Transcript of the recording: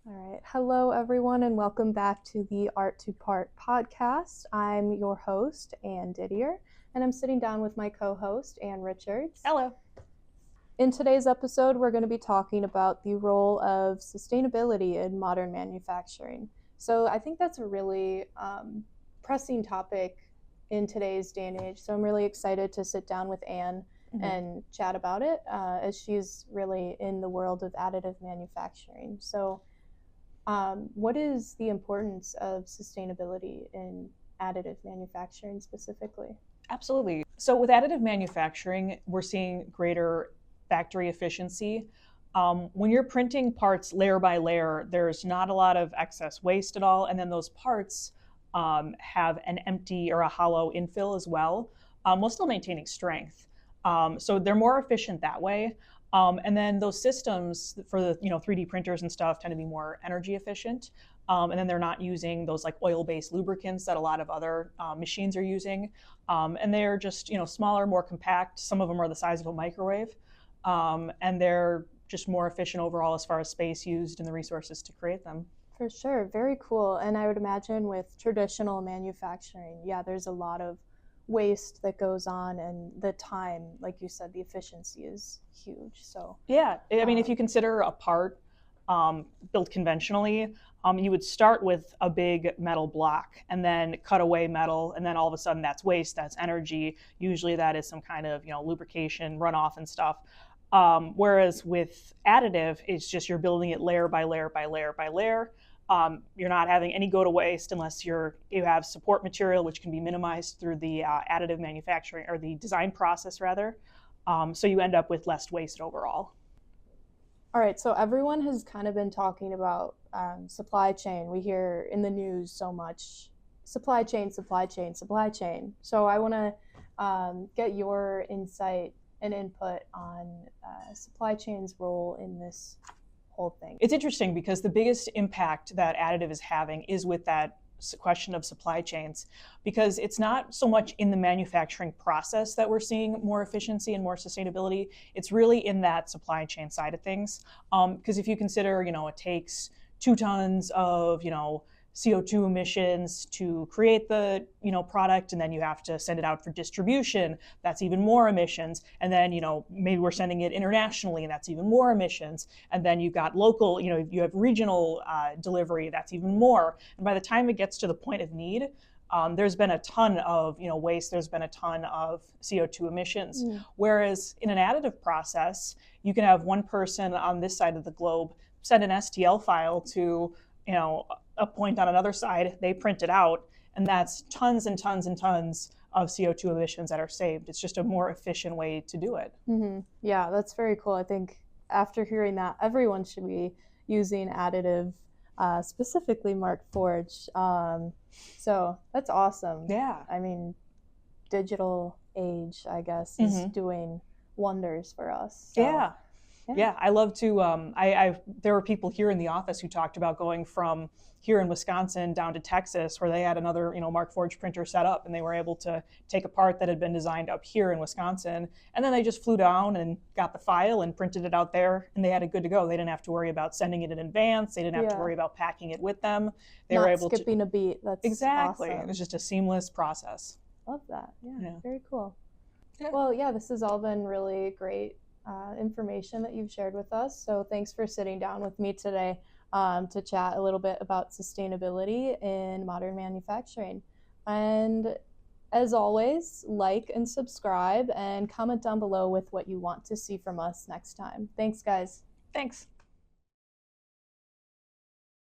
All right. Hello, everyone, and welcome back to the Art to Part podcast. I'm your host, Ann Didier, and I'm sitting down with my co-host, Ann Richards. Hello. In today's episode, we're going to be talking about the role of sustainability in modern manufacturing. So I think that's a really pressing topic in today's day and age. So I'm really excited to sit down with Ann and chat about it, as she's really in the world of additive manufacturing. So what is the importance of sustainability in additive manufacturing specifically? Absolutely. So with additive manufacturing, we're seeing greater factory efficiency. When you're printing parts layer by layer, there's not a lot of excess waste at all. And then those parts have an empty or a hollow infill as well, while still maintaining strength. So they're more efficient that way. And then those systems for the 3D printers and stuff tend to be more energy efficient. And then they're not using those like oil-based lubricants that a lot of other machines are using. And they're just smaller, more compact. Some of them are the size of a microwave. And they're just more efficient overall as far as space used and the resources to create them. For sure. Very cool. And I would imagine with traditional manufacturing, there's a lot of waste that goes on, and the time, like you said, the efficiency is huge. So I mean, if you consider a part built conventionally, you would start with a big metal block and then cut away metal, and then all of a sudden that's waste, that's energy. Usually that is some kind of lubrication runoff and stuff. Whereas with additive, it's just you're building it layer by layer by layer by layer. You're not having any go to waste unless you have support material, which can be minimized through the additive manufacturing or the design process rather. So you end up with less waste overall. All right, so everyone has kind of been talking about supply chain. We hear in the news so much supply chain, supply chain, supply chain. So I want to get your insight and input on supply chain's role in this whole thing. It's interesting because the biggest impact that additive is having is with that question of supply chains, because it's not so much in the manufacturing process that we're seeing more efficiency and more sustainability. It's really in that supply chain side of things. Because if you consider, it takes 2 tons of, CO2 emissions to create the, product, and then you have to send it out for distribution. That's even more emissions. And then, maybe we're sending it internationally, and that's even more emissions. And then you've got local, you have regional delivery, that's even more. And by the time it gets to the point of need, there's been a ton of waste, there's been a ton of CO2 emissions. Whereas in an additive process, you can have one person on this side of the globe send an STL file to a point on another side, they print it out, and that's tons and tons and tons of CO2 emissions that are saved. It's just a more efficient way to do it. Mm-hmm. Yeah, that's very cool. I think after hearing that, everyone should be using additive, specifically Markforged. So that's awesome. Yeah. I mean, digital age, I guess, is doing wonders for us. So. Yeah, I love to. There were people here in the office who talked about going from here in Wisconsin down to Texas, where they had another, Markforged printer set up, and they were able to take a part that had been designed up here in Wisconsin, and then they just flew down and got the file and printed it out there, and they had it good to go. They didn't have to worry about sending it in advance. They didn't have to worry about packing it with them. They were able skipping a beat. That's exactly. Awesome. It was just a seamless process. Love that. Yeah. Very cool. Yeah. Well, this has all been really great information that you've shared with us. So thanks for sitting down with me today to chat a little bit about sustainability in modern manufacturing. And as always, like and subscribe and comment down below with what you want to see from us next time. Thanks, guys. Thanks.